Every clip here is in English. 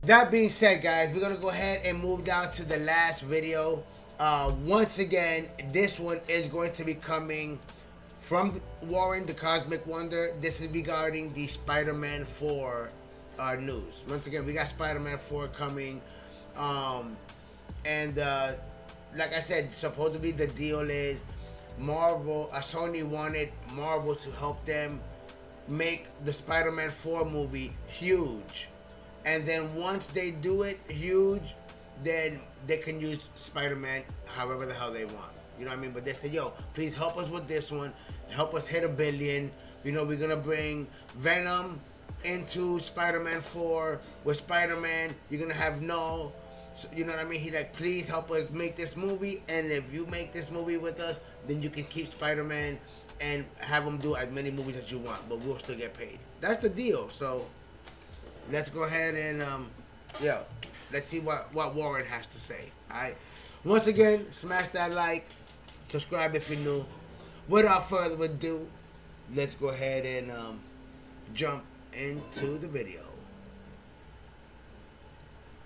That being said, guys, we're gonna go ahead and move down to the last video. Once again, this one is going to be coming from Warren the Cosmic Wonder. This is regarding the Spider-Man 4 news. Once again, we got Spider-Man 4 coming. And like I said, supposedly the deal is Sony wanted Marvel to help them make the Spider-Man 4 movie huge. And then once they do it huge, then they can use Spider-Man however the hell they want. You know what I mean? But they said, yo, please help us with this one. Help us hit 1 billion. You know, we're going to bring Venom into Spider-Man 4. With Spider-Man, you're going to have Null. So, you know what I mean? He's like, please help us make this movie. And if you make this movie with us, then you can keep Spider-Man and have him do as many movies as you want. But we'll still get paid. That's the deal. So let's go ahead and, let's see what Warren has to say. Alright? Once again, smash that like. Subscribe if you're new. Without further ado, let's go ahead and jump into the video.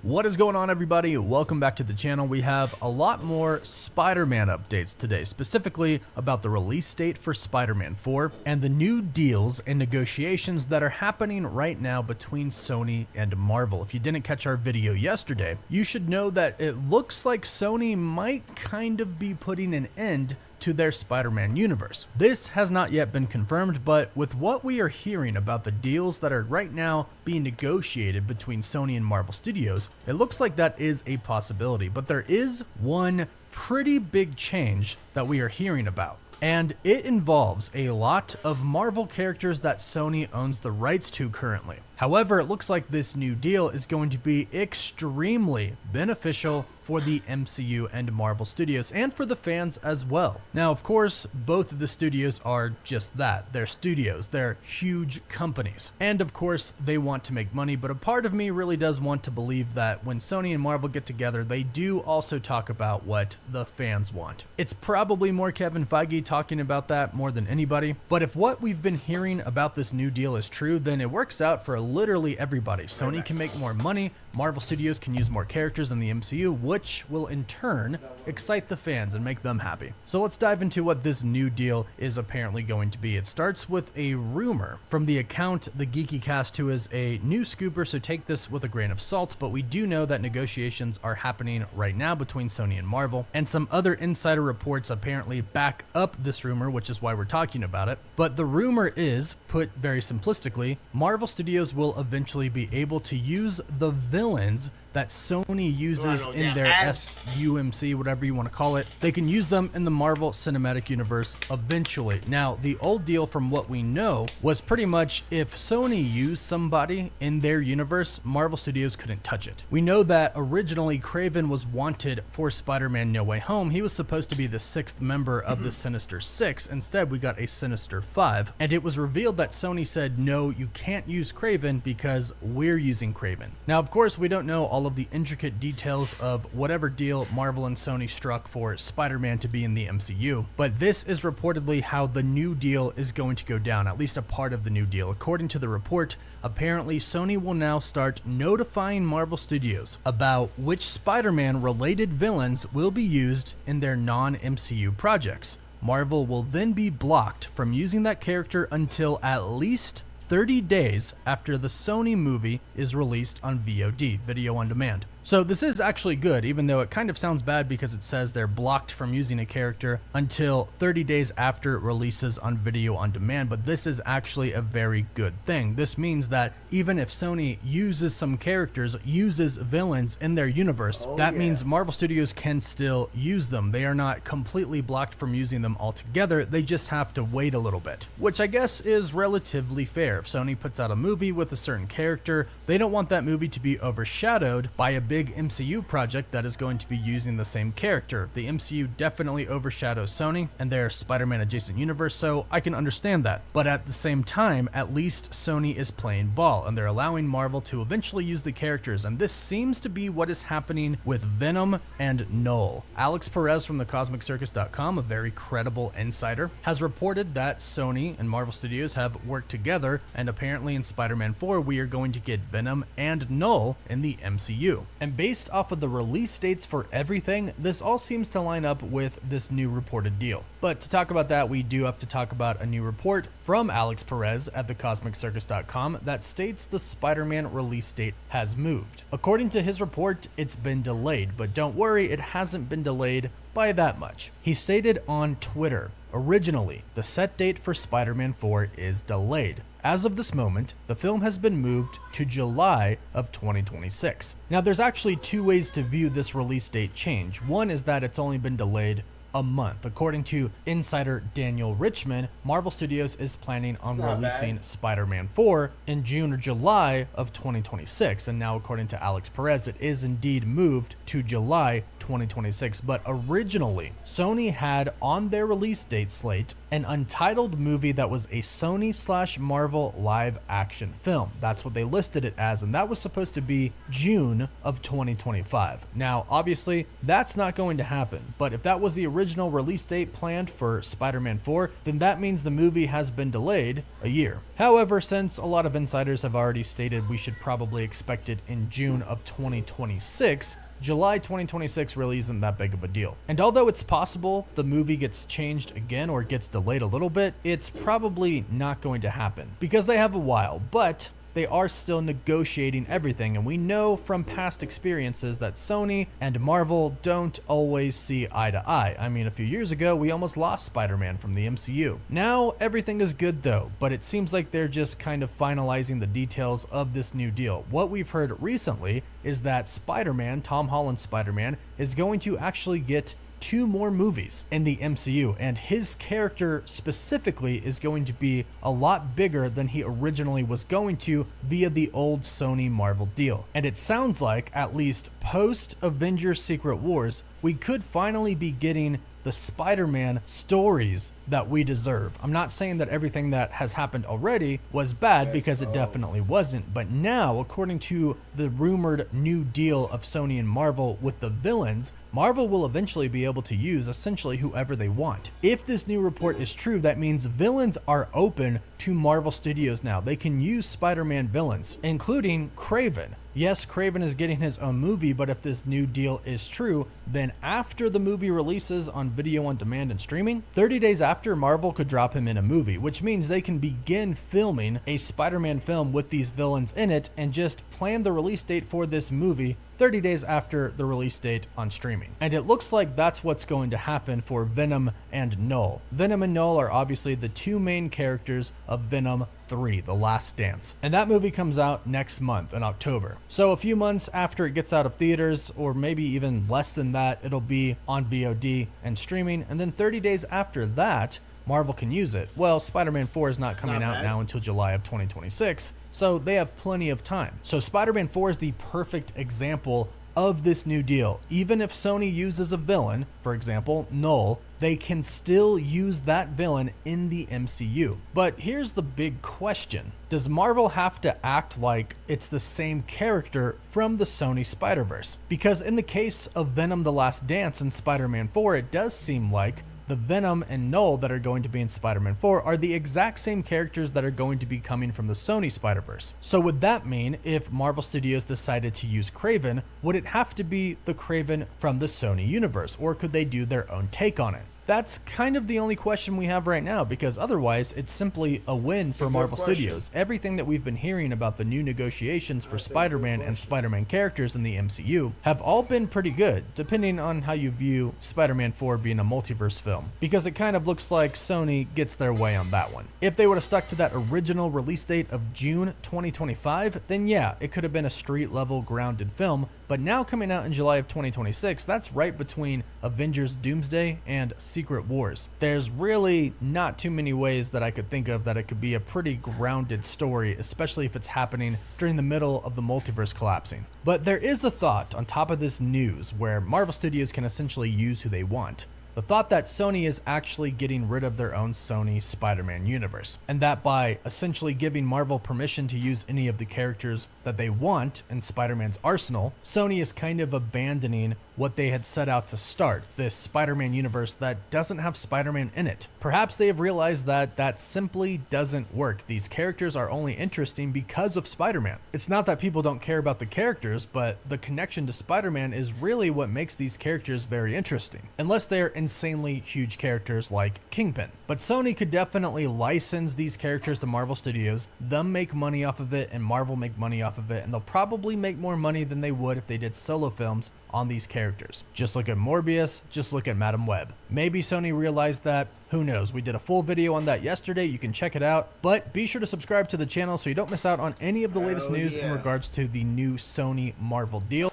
What is going on, everybody? Welcome back to the channel. We have a lot more Spider-Man updates today, specifically about the release date for Spider-Man 4 and the new deals and negotiations that are happening right now between Sony and Marvel. If you didn't catch our video yesterday, you should know that it looks like Sony might kind of be putting an end to their Spider-Man universe. This has not yet been confirmed, but with what we are hearing about the deals that are right now being negotiated between Sony and Marvel Studios, it looks like that is a possibility. But there is one pretty big change that we are hearing about, and it involves a lot of Marvel characters that Sony owns the rights to currently. However, it looks like this new deal is going to be extremely beneficial for the MCU and Marvel Studios, and for the fans as well. Now, of course, both of the studios are just that. They're studios. They're huge companies. And of course, they want to make money, but a part of me really does want to believe that when Sony and Marvel get together, they do also talk about what the fans want. It's probably more Kevin Feige talking about that more than anybody, but if what we've been hearing about this new deal is true, then it works out for literally everybody. Sony can make more money, Marvel Studios can use more characters in the MCU, which will in turn excite the fans and make them happy. So let's dive into what this new deal is apparently going to be. It starts with a rumor from the account The Geeky Cast, who is a new scooper, so take this with a grain of salt, but we do know that negotiations are happening right now between Sony and Marvel, and some other insider reports apparently back up this rumor, which is why we're talking about it. But the rumor is, put very simplistically, Marvel Studios will eventually be able to use the villains that Sony uses in their SUMC, whatever you want to call it. They can use them in the Marvel Cinematic Universe eventually. Now, the old deal, from what we know, was pretty much if Sony used somebody in their universe, Marvel Studios couldn't touch it. We know that originally Kraven was wanted for Spider-Man No Way Home. He was supposed to be the 6th member of the Sinister Six. Instead, we got a Sinister Five, and it was revealed that Sony said, no, you can't use Kraven because we're using Kraven. Now, of course, we don't know all of the intricate details of whatever deal Marvel and Sony struck for Spider-Man to be in the MCU, but this is reportedly how the new deal is going to go down, at least a part of the new deal. According to the report, apparently Sony will now start notifying Marvel Studios about which Spider-Man related villains will be used in their non-MCU projects. Marvel will then be blocked from using that character until at least 30 days after the Sony movie is released on VOD, video on demand. So this is actually good, even though it kind of sounds bad because it says they're blocked from using a character until 30 days after it releases on video on demand, but this is actually a very good thing. This means that even if Sony uses some characters, uses villains in their universe, that means Marvel Studios can still use them. They are not completely blocked from using them altogether. They just have to wait a little bit, which I guess is relatively fair. If Sony puts out a movie with a certain character, they don't want that movie to be overshadowed by a big big MCU project that is going to be using the same character. The MCU definitely overshadows Sony and their Spider-Man adjacent universe, so I can understand that. But at the same time, at least Sony is playing ball, and they're allowing Marvel to eventually use the characters, and this seems to be what is happening with Venom and Null. Alex Perez from thecosmiccircus.com, a very credible insider, has reported that Sony and Marvel Studios have worked together, and apparently in Spider-Man 4 we are going to get Venom and Null in the MCU. And based off of the release dates for everything, this all seems to line up with this new reported deal. But to talk about that, we do have to talk about a new report from Alex Perez at thecosmiccircus.com that states the Spider-Man release date has moved. According to his report, it's been delayed, but don't worry, it hasn't been delayed by that much. He stated on Twitter, originally, the set date for Spider-Man 4 is delayed. As of this moment, the film has been moved to July of 2026. Now, there's actually two ways to view this release date change. One is that it's only been delayed a month. According to insider Daniel Richman, Marvel Studios is planning on releasing Spider-Man 4 in June or July of 2026. And now, according to Alex Perez, it is indeed moved to July 2026. But originally, Sony had on their release date slate an untitled movie that was a Sony/Marvel live action film. That's what they listed it as, and that was supposed to be June of 2025. Now, obviously, that's not going to happen, but if that was the original release date planned for Spider-Man 4, then that means the movie has been delayed a year. However, since a lot of insiders have already stated we should probably expect it in June of 2026, July 2026 really isn't that big of a deal. And although it's possible the movie gets changed again or gets delayed a little bit, it's probably not going to happen because they have a while, but they are still negotiating everything, and we know from past experiences that Sony and Marvel don't always see eye to eye. I mean, a few years ago, we almost lost Spider-Man from the MCU. Now, everything is good though, but it seems like they're just kind of finalizing the details of this new deal. What we've heard recently is that Spider-Man, Tom Holland's Spider-Man, is going to actually get 2 more movies in the MCU, and his character specifically is going to be a lot bigger than he originally was going to via the old Sony Marvel deal. And it sounds like, at least post Avengers Secret Wars, we could finally be getting the Spider-Man stories that we deserve. I'm not saying that everything that has happened already was bad, because it definitely wasn't, but now, according to the rumored new deal of Sony and Marvel with the villains, Marvel will eventually be able to use essentially whoever they want. If this new report is true, that means villains are open to Marvel Studios now. They can use Spider-Man villains, including Kraven. Yes, Kraven is getting his own movie, but if this new deal is true, then after the movie releases on video on demand and streaming, 30 days after, Marvel could drop him in a movie, which means they can begin filming a Spider-Man film with these villains in it and just plan the release date for this movie 30 days after the release date on streaming. And it looks like that's what's going to happen for Venom and Null. Venom and Null are obviously the 2 main characters of Venom 3, The Last Dance. And that movie comes out next month in October. So a few months after it gets out of theaters, or maybe even less than that, it'll be on VOD and streaming. And then 30 days after that, Marvel can use it. Well, Spider-Man 4 is not coming out now until July of 2026, so they have plenty of time. So Spider-Man 4 is the perfect example of this new deal. Even if Sony uses a villain, for example, Null, they can still use that villain in the MCU. But here's the big question. Does Marvel have to act like it's the same character from the Sony Spider-Verse? Because in the case of Venom: The Last Dance and Spider-Man 4, it does seem like the Venom and Null that are going to be in Spider-Man 4 are the exact same characters that are going to be coming from the Sony Spider-Verse. So would that mean if Marvel Studios decided to use Kraven, would it have to be the Kraven from the Sony universe, or could they do their own take on it? That's kind of the only question we have right now, because otherwise it's simply a win for Marvel Studios. Everything that we've been hearing about the new negotiations for Spider-Man and Spider-Man characters in the MCU have all been pretty good, depending on how you view Spider-Man 4 being a multiverse film, because it kind of looks like Sony gets their way on that one. If they would have stuck to that original release date of June 2025, then yeah, it could have been a street level grounded film But now coming out in July of 2026, that's right between Avengers Doomsday and Secret Wars. There's really not too many ways that I could think of that it could be a pretty grounded story, especially if it's happening during the middle of the multiverse collapsing. But there is a thought on top of this news where Marvel Studios can essentially use who they want. The thought that Sony is actually getting rid of their own Sony Spider-Man universe, and that by essentially giving Marvel permission to use any of the characters that they want in Spider-Man's arsenal, Sony is kind of abandoning what they had set out to start, this Spider-Man universe that doesn't have Spider-Man in it. Perhaps they have realized that that simply doesn't work. These characters are only interesting because of Spider-Man. It's not that people don't care about the characters, but the connection to Spider-Man is really what makes these characters very interesting, unless they're insanely huge characters like Kingpin. But Sony could definitely license these characters to Marvel Studios, them make money off of it, and Marvel make money off of it, and they'll probably make more money than they would if they did solo films on these characters. Just look at Morbius, just look at Madam Web. Maybe Sony realized that, who knows. We did a full video on that yesterday, you can check it out, but be sure to subscribe to the channel so you don't miss out on any of the latest news in regards to the new Sony Marvel deal.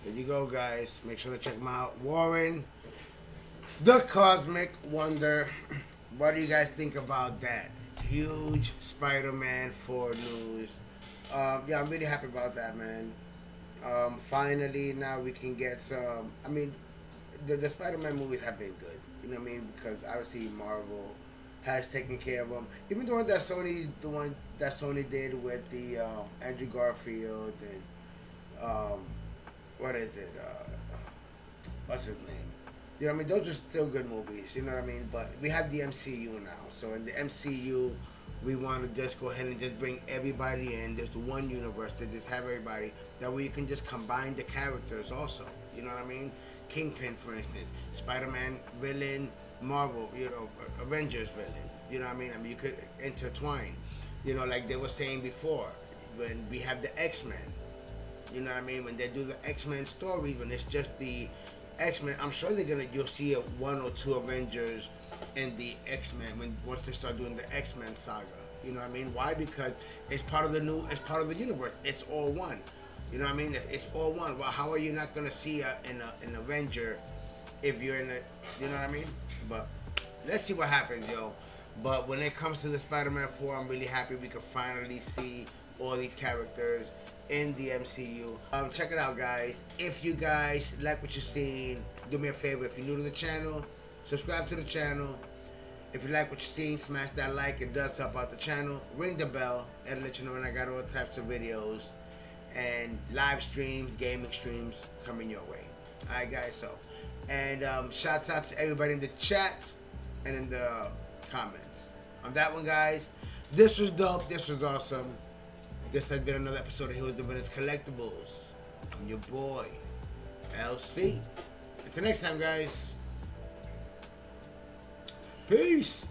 There you go, guys. Make sure to check them out. Warren, the Cosmic Wonder. What do you guys think about that? Huge Spider-Man 4 news. Yeah, I'm really happy about that, man. Finally, now we can get some. I mean, the Spider-Man movies have been good. You know what I mean? Because obviously Marvel has taken care of them. Even the one that Sony did with the Andrew Garfield and what is it? What's his name? You know what I mean? Those are still good movies. You know what I mean? But we have the MCU now. So in the MCU, we want to just go ahead and just bring everybody in. There's one universe to just have everybody. That way you can just combine the characters also. You know what I mean? Kingpin, for instance. Spider-Man villain, Marvel, you know, Avengers villain. You know what I mean? I mean, you could intertwine. You know, like they were saying before, when we have the X-Men. You know what I mean? When they do the X-Men story, when it's just the X-Men, I'm sure you'll see one or two Avengers in the X-Men once they start doing the X-Men saga. You know what I mean? Why? Because it's part of the universe. It's all one. You know what I mean? It's all one. Well, how are you not gonna see an Avenger if you're in you know what I mean? But let's see what happens, yo. But when it comes to the Spider-Man 4, I'm really happy we can finally see all these characters in the MCU. Check it out, guys. If you guys like what you're seeing, do me a favor. If you're new to the channel, subscribe to the channel. If you like what you're seeing, smash that like. It does help out the channel. Ring the bell and let you know when I got all types of videos and live streams, gaming streams coming your way. Alright, guys, so. And shouts out to everybody in the chat and in the comments. On that one, guys, this was dope. This was awesome. This has been another episode of Heroes and Villains Collectibles. I'm your boy, LC. Until next time, guys. Peace.